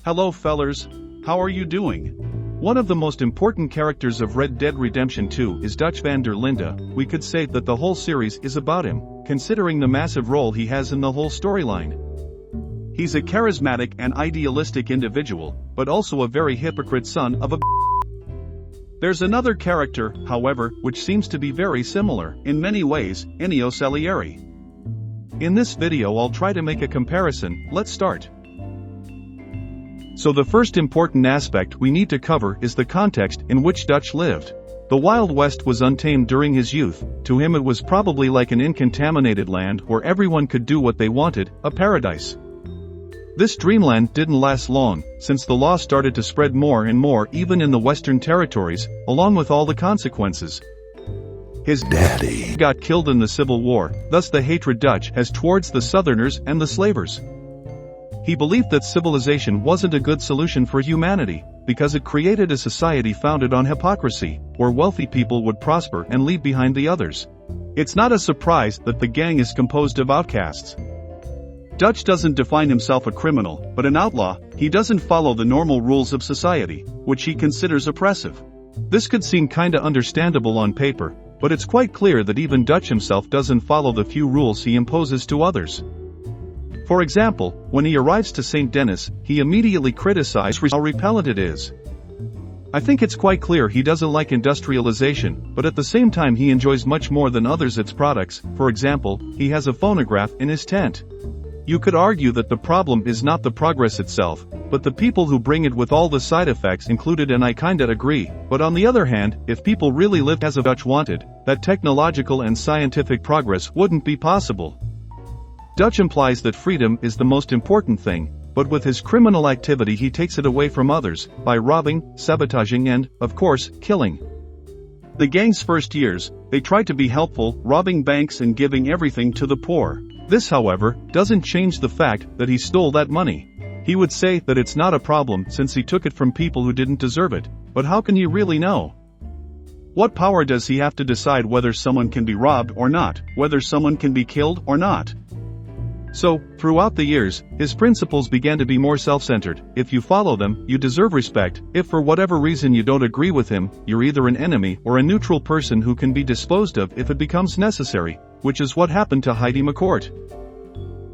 Hello fellers, how are you doing? One of the most important characters of Red Dead Redemption 2 is Dutch van der Linde. We could say that the whole series is about him, considering the massive role he has in the whole storyline. He's a charismatic and idealistic individual, but also a very hypocrite son of a There's another character, however, which seems to be very similar, in many ways, Ennio Salieri. In this video I'll try to make a comparison. Let's start. So the first important aspect we need to cover is the context in which Dutch lived. The Wild West was untamed during his youth. To him it was probably like an uncontaminated land where everyone could do what they wanted, a paradise. This dreamland didn't last long, since the law started to spread more and more even in the Western territories, along with all the consequences. His daddy got killed in the Civil War, thus the hatred Dutch has towards the Southerners and the slavers. He believed that civilization wasn't a good solution for humanity, because it created a society founded on hypocrisy, where wealthy people would prosper and leave behind the others. It's not a surprise that the gang is composed of outcasts. Dutch doesn't define himself a criminal, but an outlaw. He doesn't follow the normal rules of society, which he considers oppressive. This could seem kinda understandable on paper, but it's quite clear that even Dutch himself doesn't follow the few rules he imposes to others. For example, when he arrives to St. Denis, he immediately criticizes how repellent it is. I think it's quite clear he doesn't like industrialization, but at the same time he enjoys much more than others its products. For example, he has a phonograph in his tent. You could argue that the problem is not the progress itself, but the people who bring it with all the side effects included, and I kinda agree. But on the other hand, if people really lived as Dutch wanted, that technological and scientific progress wouldn't be possible. Dutch implies that freedom is the most important thing, but with his criminal activity he takes it away from others, by robbing, sabotaging and, of course, killing. The gang's first years, they tried to be helpful, robbing banks and giving everything to the poor. This, however, doesn't change the fact that he stole that money. He would say that it's not a problem since he took it from people who didn't deserve it, but how can you really know? What power does he have to decide whether someone can be robbed or not, whether someone can be killed or not? So, throughout the years, his principles began to be more self-centered. If you follow them, you deserve respect. If for whatever reason you don't agree with him, you're either an enemy or a neutral person who can be disposed of if it becomes necessary, which is what happened to Heidi McCourt.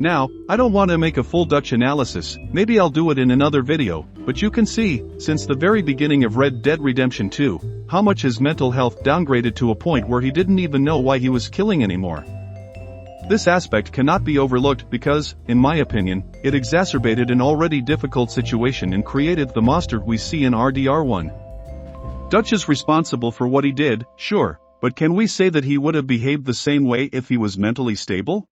Now, I don't want to make a full Dutch analysis, maybe I'll do it in another video, but you can see, since the very beginning of Red Dead Redemption 2, how much his mental health downgraded to a point where he didn't even know why he was killing anymore. This aspect cannot be overlooked because, in my opinion, it exacerbated an already difficult situation and created the monster we see in RDR1. Dutch is responsible for what he did, sure, but can we say that he would have behaved the same way if he was mentally stable?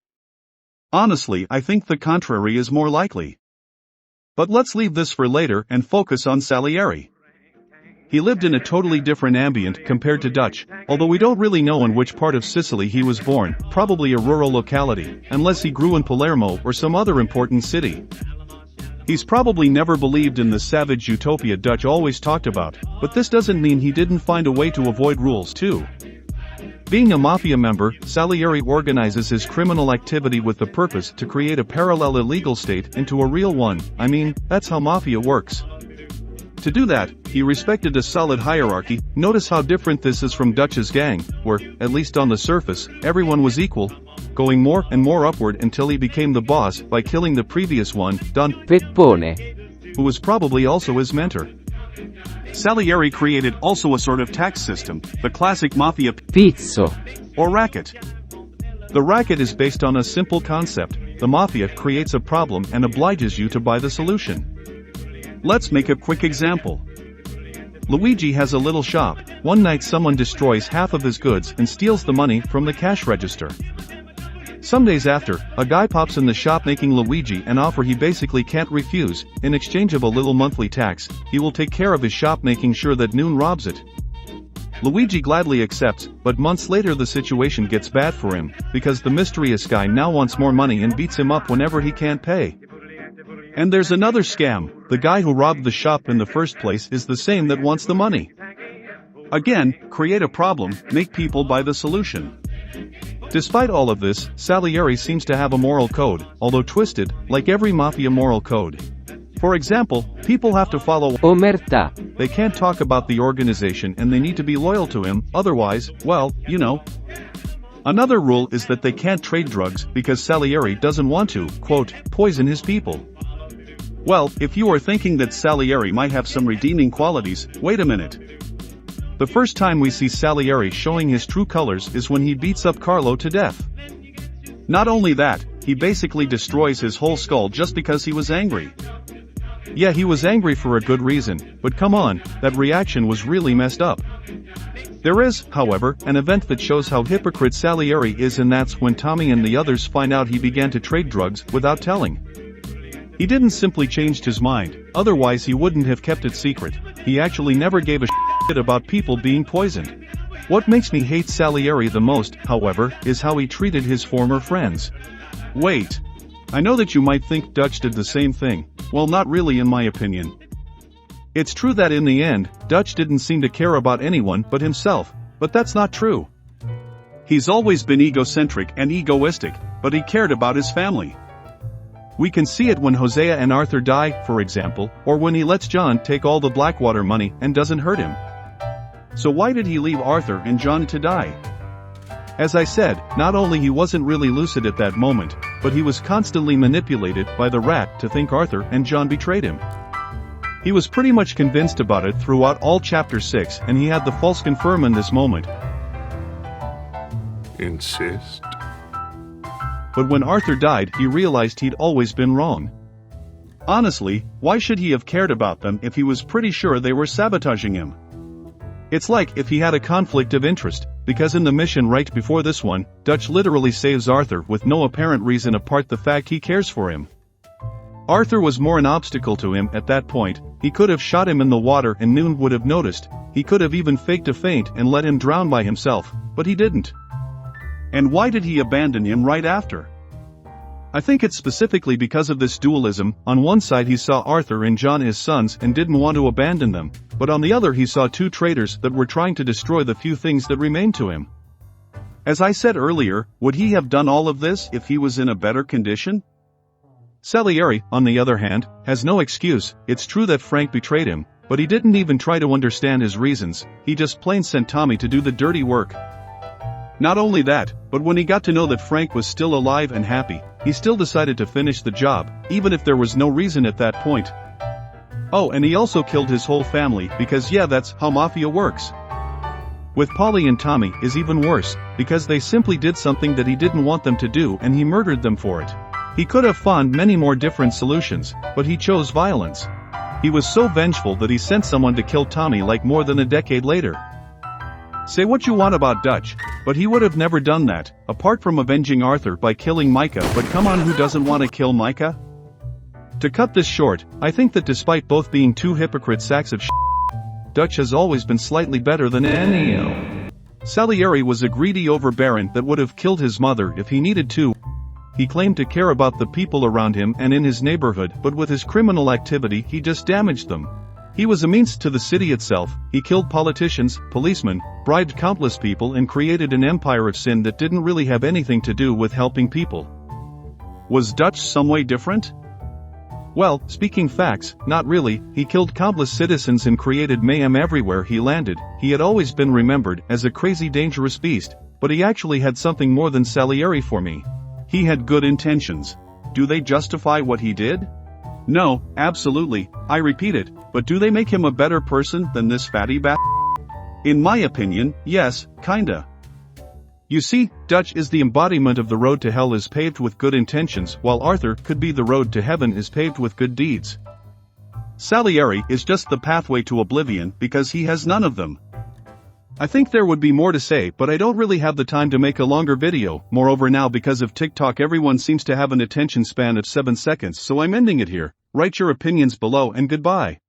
Honestly, I think the contrary is more likely. But let's leave this for later and focus on Salieri. He lived in a totally different ambient compared to Dutch, although we don't really know in which part of Sicily he was born, probably a rural locality, unless he grew in Palermo or some other important city. He's probably never believed in the savage utopia Dutch always talked about, but this doesn't mean he didn't find a way to avoid rules too. Being a mafia member, Salieri organizes his criminal activity with the purpose to create a parallel illegal state into a real one. I mean, that's how mafia works. To do that, he respected a solid hierarchy. Notice how different this is from Dutch's gang, where, at least on the surface, everyone was equal, going more and more upward until he became the boss by killing the previous one, Don Peppone, who was probably also his mentor. Salieri created also a sort of tax system, the classic mafia pizzo, or racket. The racket is based on a simple concept: the mafia creates a problem and obliges you to buy the solution. Let's make a quick example. Luigi has a little shop. One night someone destroys half of his goods and steals the money from the cash register. Some days after, a guy pops in the shop making Luigi an offer he basically can't refuse. In exchange of a little monthly tax, he will take care of his shop, making sure that Noon robs it. Luigi gladly accepts, but months later the situation gets bad for him, because the mysterious guy now wants more money and beats him up whenever he can't pay. And there's another scam: the guy who robbed the shop in the first place is the same that wants the money. Again, create a problem, make people buy the solution. Despite all of this, Salieri seems to have a moral code, although twisted, like every mafia moral code. For example, people have to follow Omerta. They can't talk about the organization and they need to be loyal to him, otherwise, well, you know. Another rule is that they can't trade drugs because Salieri doesn't want to, quote, poison his people. Well, if you are thinking that Salieri might have some redeeming qualities, wait a minute. The first time we see Salieri showing his true colors is when he beats up Carlo to death. Not only that, he basically destroys his whole skull just because he was angry. Yeah, he was angry for a good reason, but come on, that reaction was really messed up. There is, however, an event that shows how hypocrite Salieri is, and that's when Tommy and the others find out he began to trade drugs without telling. He didn't simply change his mind, otherwise he wouldn't have kept it secret. He actually never gave a shit about people being poisoned. What makes me hate Salieri the most, however, is how he treated his former friends. Wait. I know that you might think Dutch did the same thing. Well, not really in my opinion. It's true that in the end, Dutch didn't seem to care about anyone but himself, but that's not true. He's always been egocentric and egoistic, but he cared about his family. We can see it when Hosea and Arthur die, for example, or when he lets John take all the Blackwater money and doesn't hurt him. So why did he leave Arthur and John to die? As I said, not only he wasn't really lucid at that moment, but he was constantly manipulated by the rat to think Arthur and John betrayed him. He was pretty much convinced about it throughout all chapter 6, and he had the false confirm in this moment. Insist. But when Arthur died, he realized he'd always been wrong. Honestly, why should he have cared about them if he was pretty sure they were sabotaging him? It's like if he had a conflict of interest, because in the mission right before this one, Dutch literally saves Arthur with no apparent reason apart the fact he cares for him. Arthur was more an obstacle to him at that point. He could have shot him in the water and Noon would have noticed. He could have even faked a faint and let him drown by himself, but he didn't. And why did he abandon him right after? I think it's specifically because of this dualism. On one side he saw Arthur and John as sons and didn't want to abandon them, but on the other he saw two traitors that were trying to destroy the few things that remained to him. As I said earlier, would he have done all of this if he was in a better condition? Salieri, on the other hand, has no excuse. It's true that Frank betrayed him, but he didn't even try to understand his reasons. He just plain sent Tommy to do the dirty work. Not only that, but when he got to know that Frank was still alive and happy, he still decided to finish the job, even if there was no reason at that point. Oh, and he also killed his whole family because yeah, that's how mafia works. With Polly and Tommy is even worse, because they simply did something that he didn't want them to do and he murdered them for it. He could have found many more different solutions, but he chose violence. He was so vengeful that he sent someone to kill Tommy like more than a decade later. Say what you want about Dutch, but he would have never done that, apart from avenging Arthur by killing Micah. But come on, who doesn't want to kill Micah? To cut this short, I think that despite both being two hypocrite sacks of Dutch has always been slightly better than Ennio. Salieri was a greedy overbearing that would have killed his mother if he needed to. He claimed to care about the people around him and in his neighborhood, but with his criminal activity he just damaged them. He was a means to the city itself. He killed politicians, policemen, bribed countless people and created an empire of sin that didn't really have anything to do with helping people. Was Dutch some way different? Well, speaking facts, not really. He killed countless citizens and created mayhem everywhere he landed. He had always been remembered as a crazy dangerous beast, but he actually had something more than Salieri for me. He had good intentions. Do they justify what he did? No, absolutely, I repeat it, but do they make him a better person than this fatty bat? In my opinion, yes, kinda. You see, Dutch is the embodiment of the road to hell is paved with good intentions, while Arthur could be the road to heaven is paved with good deeds. Salieri is just the pathway to oblivion because he has none of them. I think there would be more to say, but I don't really have the time to make a longer video. Moreover, now because of TikTok everyone seems to have an attention span of 7 seconds, so I'm ending it here. Write your opinions below and goodbye.